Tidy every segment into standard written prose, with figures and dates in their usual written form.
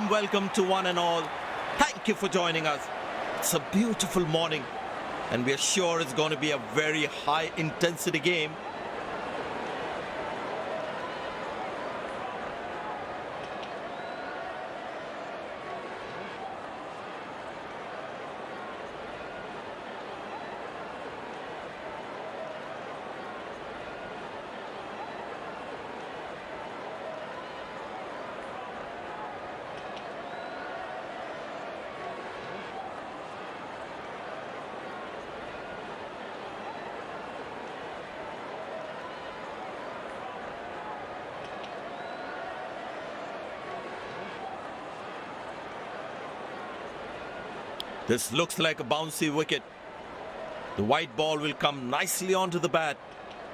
warm welcome to one and all. Thank you for joining us. It's a beautiful morning, and we're sure it's going to be a very high intensity game. This looks like a bouncy wicket. The white ball will come nicely onto the bat.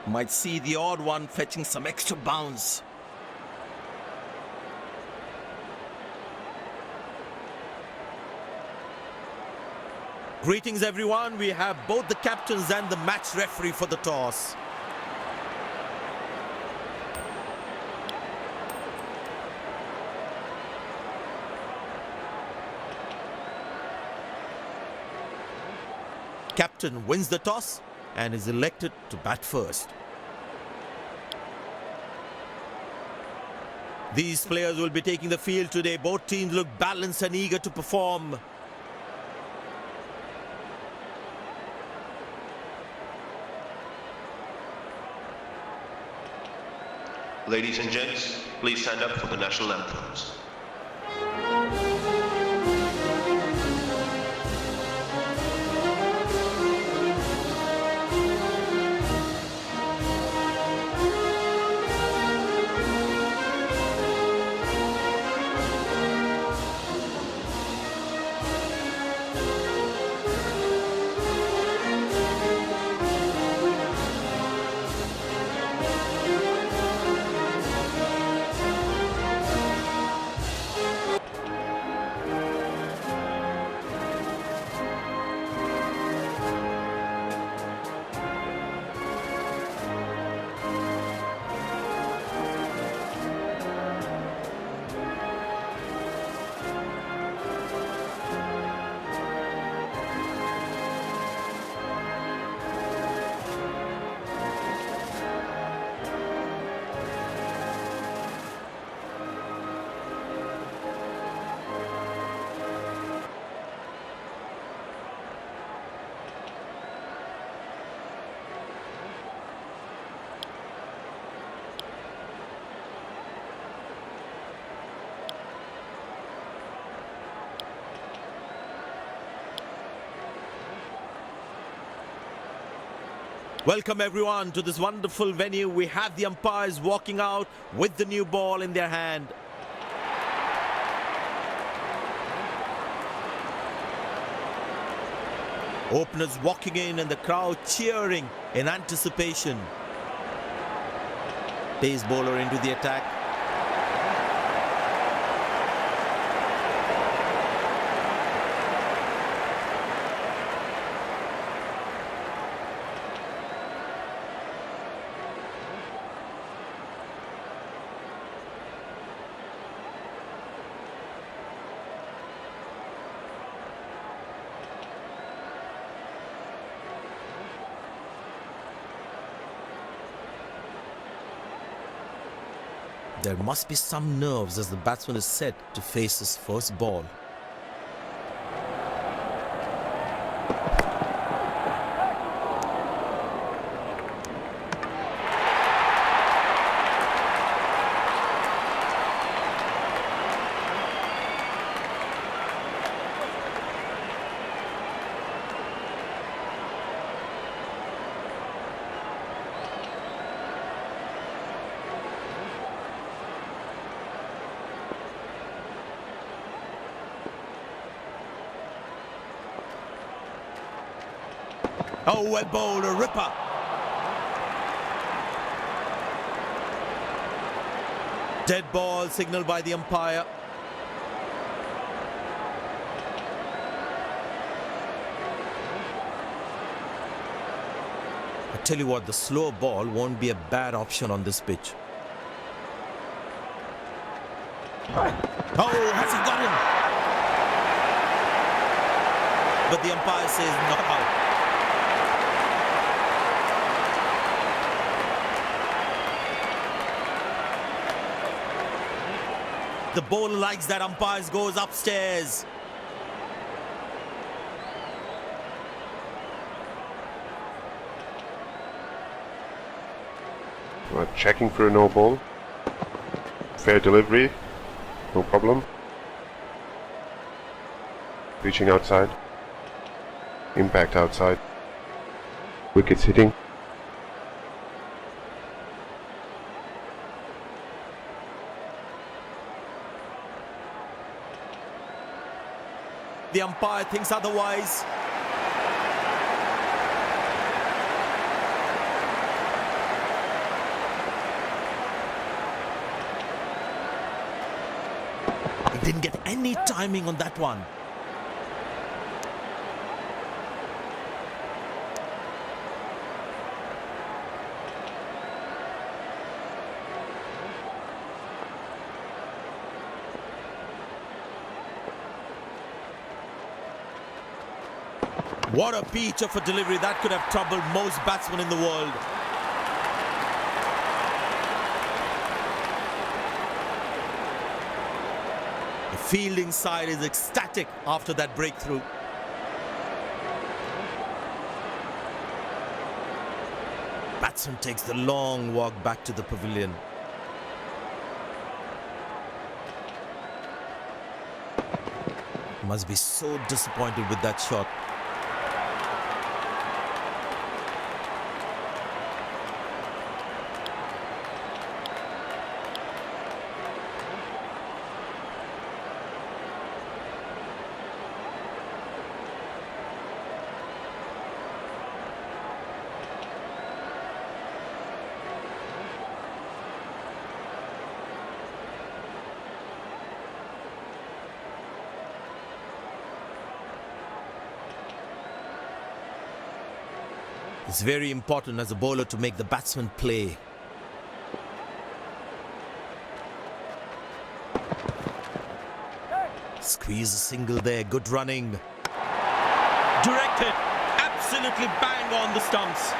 Might see the odd one fetching some extra bounce. Greetings everyone, we have both the captains and the match referee for the toss. Captain wins the toss and is elected to bat first. These players will be taking the field today. Both teams look balanced and eager to perform. Ladies and gents, please stand up for the national anthems. Welcome everyone to this wonderful venue. We have the umpires walking out with the new ball in their hand. Openers walking in and the crowd cheering in anticipation. Pace bowler into the attack. There must be some nerves as the batsman is set to face his first ball. Oh, well bowled, a ripper. Dead ball signaled by the umpire. I tell you what, the slow ball won't be a bad option on this pitch. Oh, has he got him? But the umpire says not out. The bowler likes that umpires goes upstairs. We're checking for a no ball. Fair delivery, no problem. Reaching outside. Impact outside. Wickets hitting. The umpire thinks otherwise. He didn't get any timing on that one. What a peach of a delivery. That could have troubled most batsmen in the world. The fielding side is ecstatic after that breakthrough. Batsman takes the long walk back to the pavilion. Must be so disappointed with that shot. It's very important as a bowler to make the batsman play. Squeeze a single there, good running. Directed, absolutely bang on the stumps.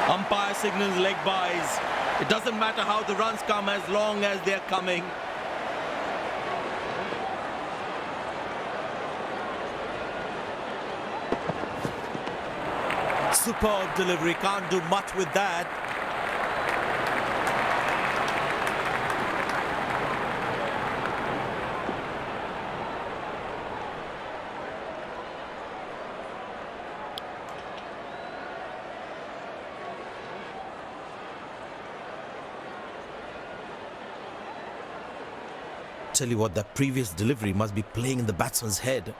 Umpire signals leg byes. It doesn't matter how the runs come as long as they're coming. Superb delivery, can't do much with that. Tell you what, that previous delivery must be playing in the batsman's head.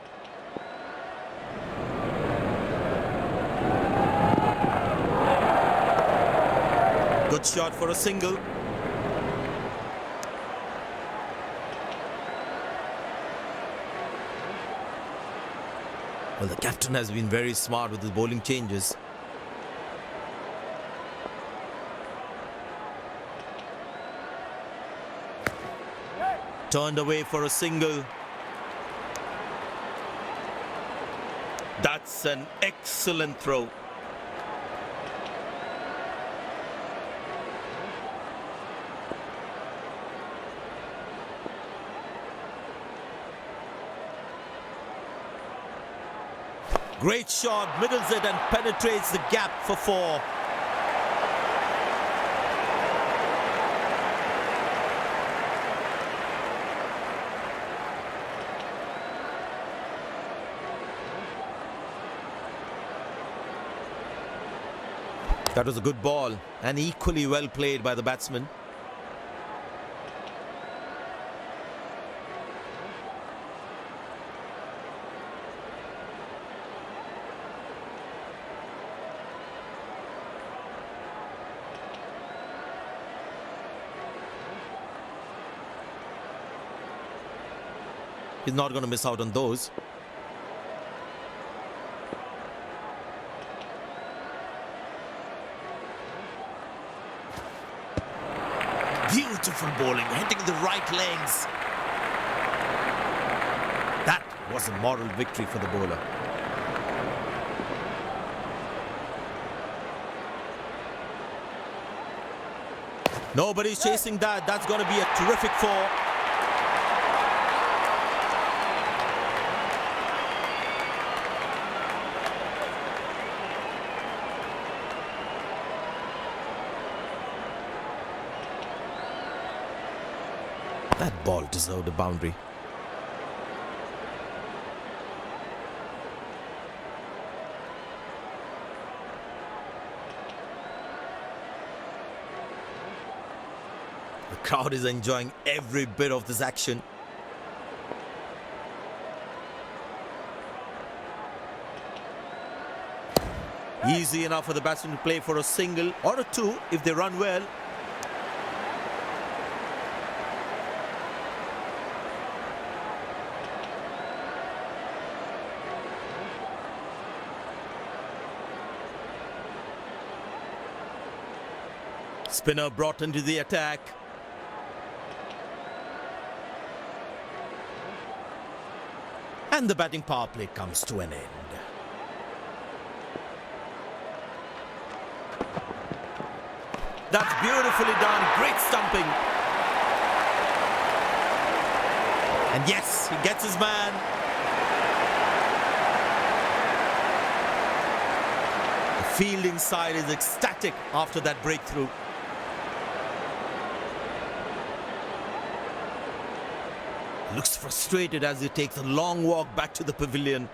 Good shot for a single. Well, the captain has been very smart with his bowling changes. Turned away for a single. That's an excellent throw. Great shot, middles it and penetrates the gap for four. That was a good ball and equally well played by the batsman. He's not going to miss out on those. Beautiful bowling, hitting the right legs. was a moral victory for the bowler. Nobody's chasing that. That's going to be a terrific four. That ball deserved a boundary. The crowd is enjoying every bit of this action. Easy enough for the batsman to play for a single or a two if they run well. Spinner brought into the attack. And the batting power play comes to an end. That's beautifully done. Great stumping. And yes, he gets his man. The fielding side is ecstatic after that breakthrough. Looks frustrated as he takes a long walk back to the pavilion.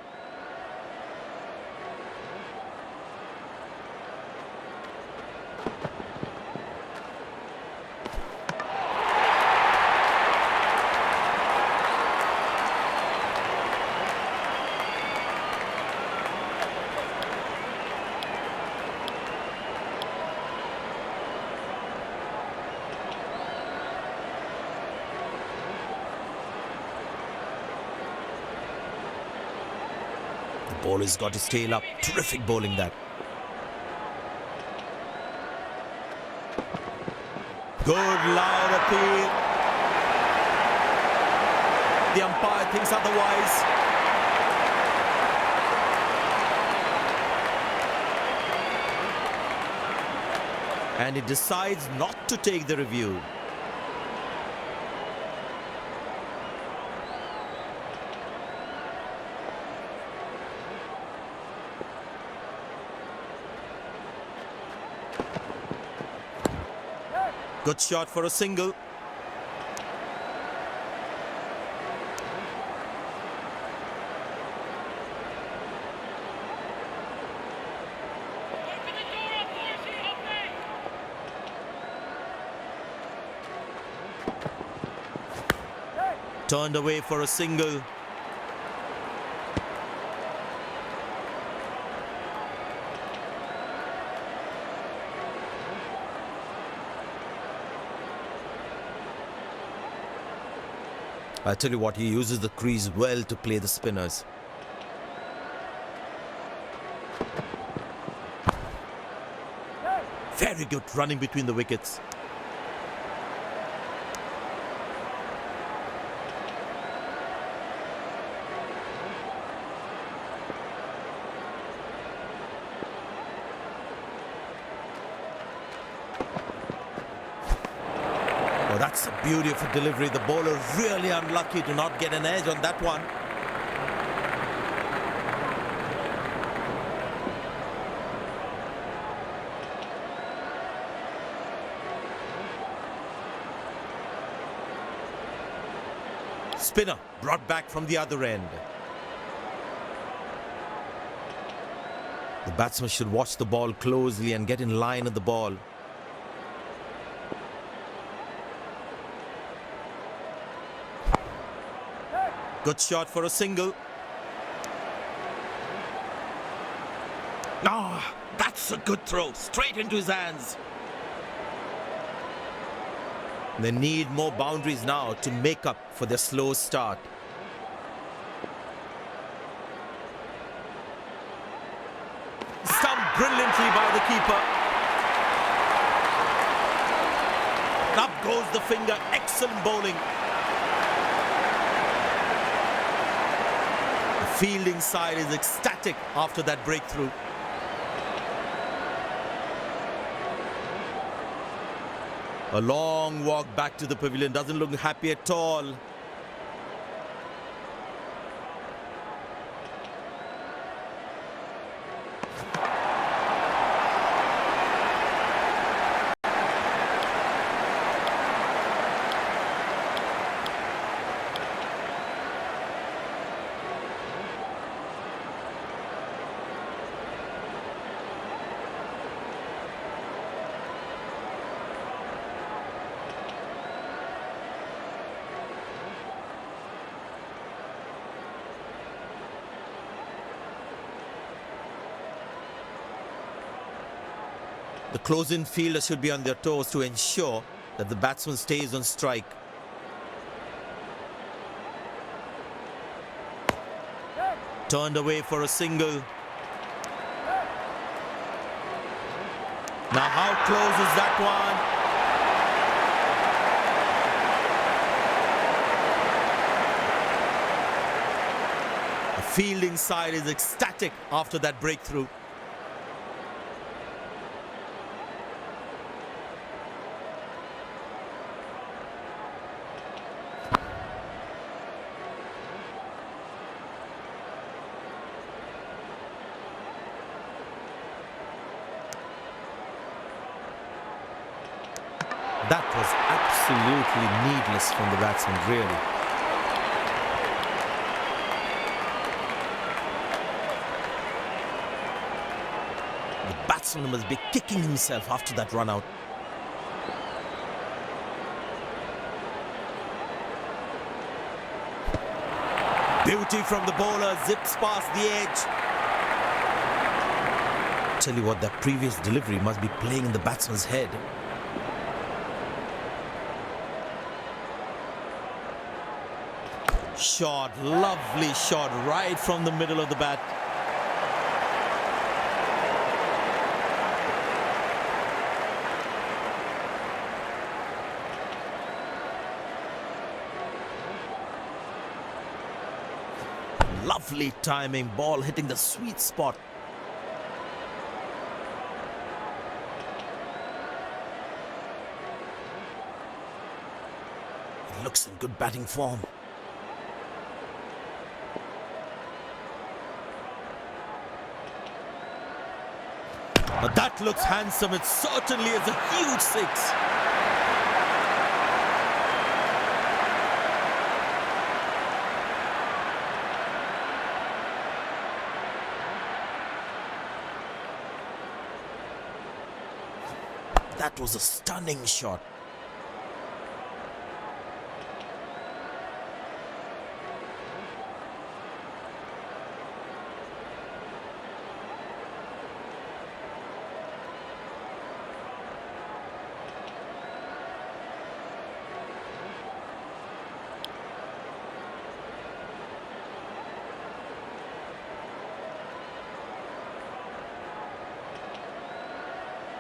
The bowler's got his tail up. Terrific bowling that. Good loud appeal. The umpire thinks otherwise. And he decides not to take the review. Good shot for a single. Turned away for a single. I tell you what, he uses the crease well to play the spinners. Very good running between the wickets. Oh, that's the beauty of a delivery. The bowler really unlucky to not get an edge on that one. Spinner brought back from the other end. The batsman should watch the ball closely and get in line at the ball. Good shot for a single. Ah, that's a good throw. Straight into his hands. They need more boundaries now to make up for their slow start. Stumped brilliantly by the keeper. Up goes the finger. Excellent bowling. Fielding side is ecstatic after that breakthrough. A long walk back to the pavilion, doesn't look happy at all. The close-in fielders should be on their toes to ensure that the batsman stays on strike. Turned away for a single. Now how close is that one? The fielding side is ecstatic after that breakthrough. That was absolutely needless from the batsman, really. The batsman must be kicking himself after that run out. Beauty from the bowler, zips past the edge. Tell you what, that previous delivery must be playing in the batsman's head. Shot, lovely shot right from the middle of the bat. Lovely timing, ball hitting the sweet spot. It looks in good batting form. But that looks handsome. It certainly is a huge six. That was a stunning shot.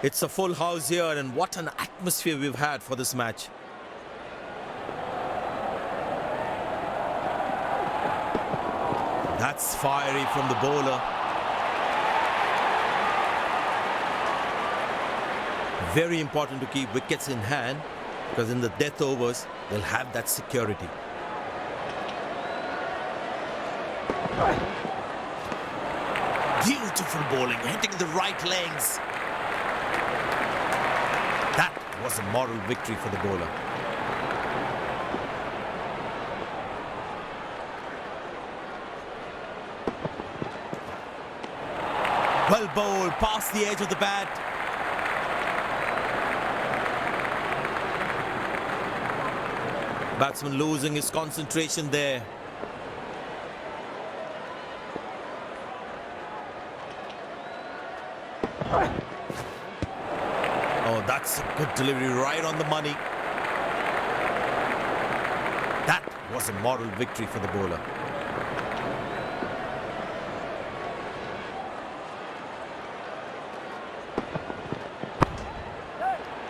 It's a full house here, and what an atmosphere we've had for this match. That's fiery from the bowler. Very important to keep wickets in hand, because in the death overs, they'll have that security. Beautiful bowling, hitting the right legs. That was a moral victory for the bowler. Well bowled, past the edge of the bat. Batsman losing his concentration there. Oh, that's a good delivery, right on the money. That was a moral victory for the bowler.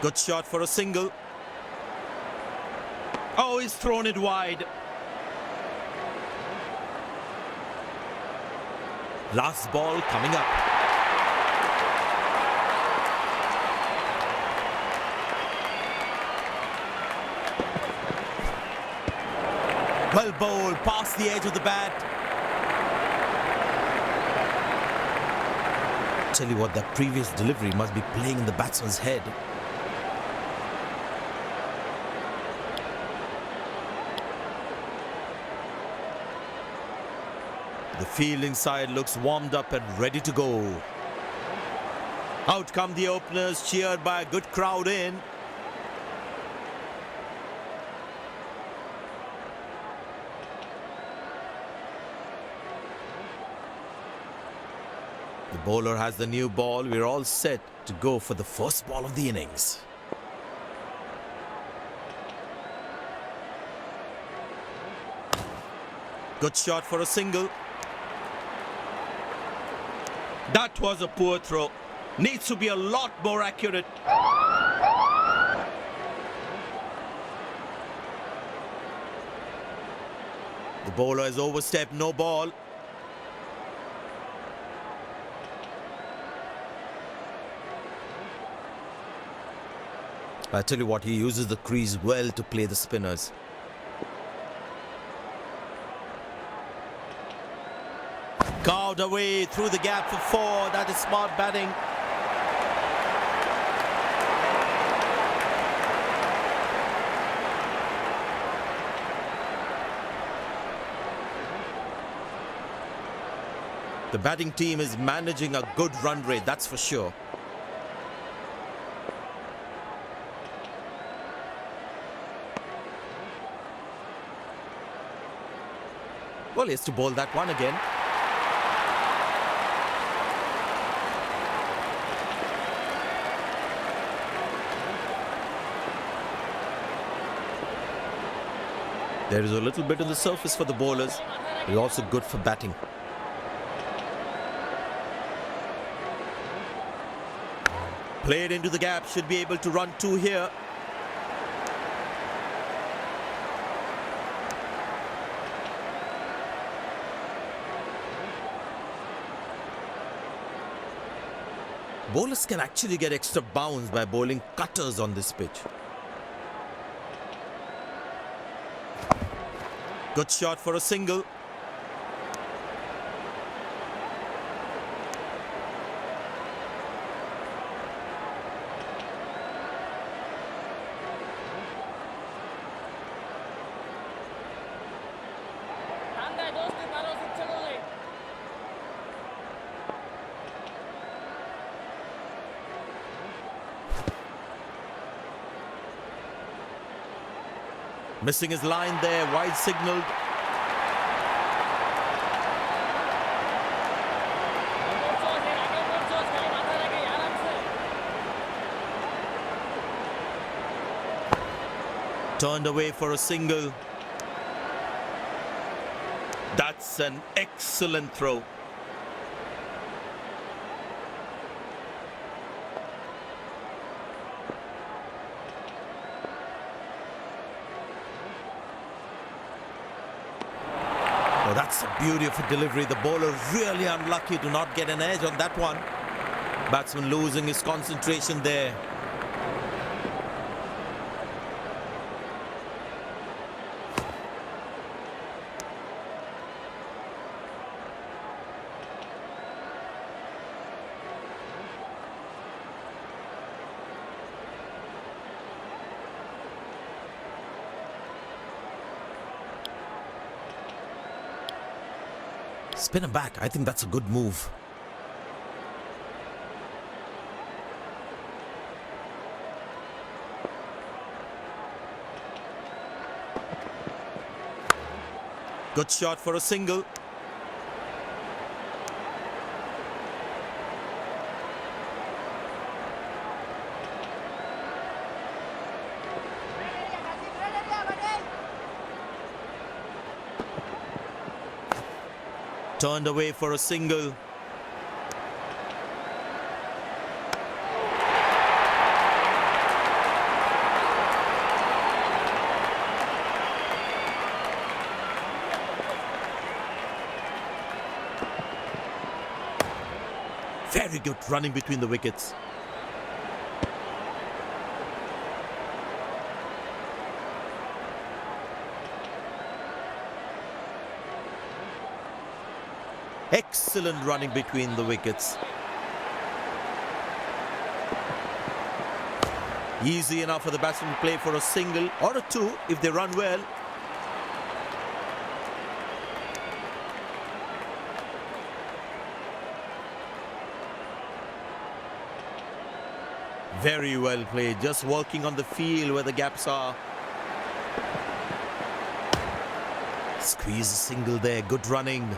Good shot for a single. Oh, he's thrown it wide. Last ball coming up. Well bowled, past the edge of the bat. Tell you what, that previous delivery must be playing in the batsman's head. The fielding side looks warmed up and ready to go. Out come the openers, cheered by a good crowd in. The bowler has the new ball. We're all set to go for the first ball of the innings. Good shot for a single. That was a poor throw. Needs to be a lot more accurate. The bowler has overstepped, no ball. I tell you what, he uses the crease well to play the spinners. Carved away through the gap for 4. That is smart batting. The batting team is managing a good run rate, that's for sure. Well, he has to bowl that one again. There is a little bit on the surface for the bowlers. It's also good for batting. Played into the gap, should be able to run 2 here. Bowlers can actually get extra bounce by bowling cutters on this pitch. Good shot for a single. Missing his line there, wide signalled. Turned away for a single. That's an excellent throw. Oh, that's a beauty of a delivery. The bowler really unlucky to not get an edge on that one. Batsman losing his concentration there. Spin him back. I think that's a good move. Good shot for a single. Turned away for a single. Very good running between the wickets. Excellent running between the wickets. Easy enough for the batsman to play for a single or a two if they run well. Very well played, just working on the field where the gaps are. Squeeze a single there, good running.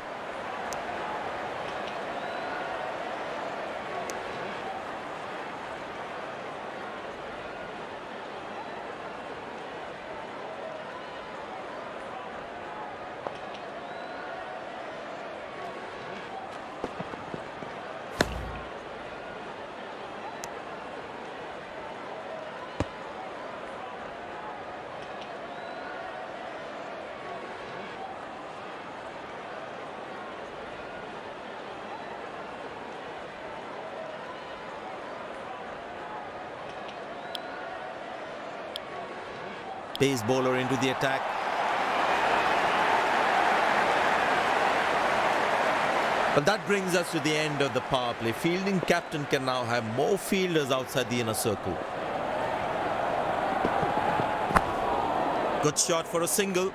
Pace bowler into the attack. But that brings us to the end of the power play. Fielding captain can now have more fielders outside the inner circle. Good shot for a single.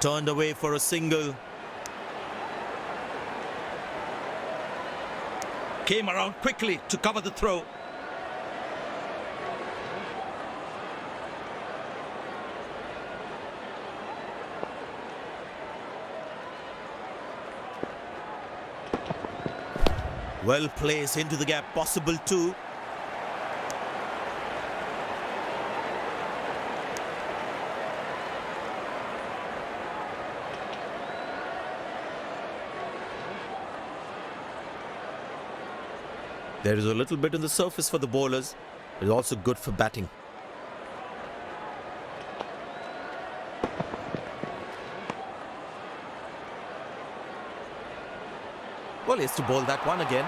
Turned away for a single. Came around quickly to cover the throw. Well placed into the gap, possible two. There is a little bit on the surface for the bowlers. It is also good for batting. Well, he has to bowl that one again.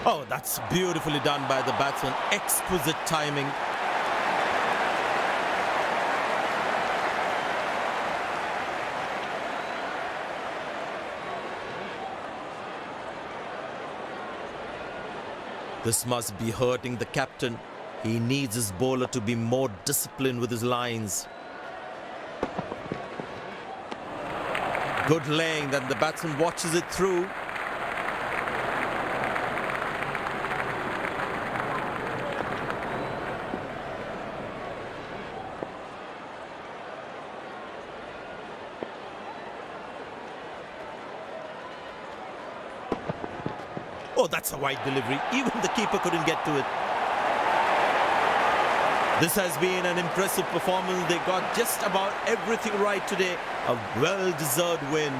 Oh, that's beautifully done by the batsman. Exquisite timing. This must be hurting the captain. He needs his bowler to be more disciplined with his lines. Good laying, then the batsman watches it through. Oh, that's a wide delivery. Even the keeper couldn't get to it. This has been an impressive performance. They got just about everything right today. A well-deserved win.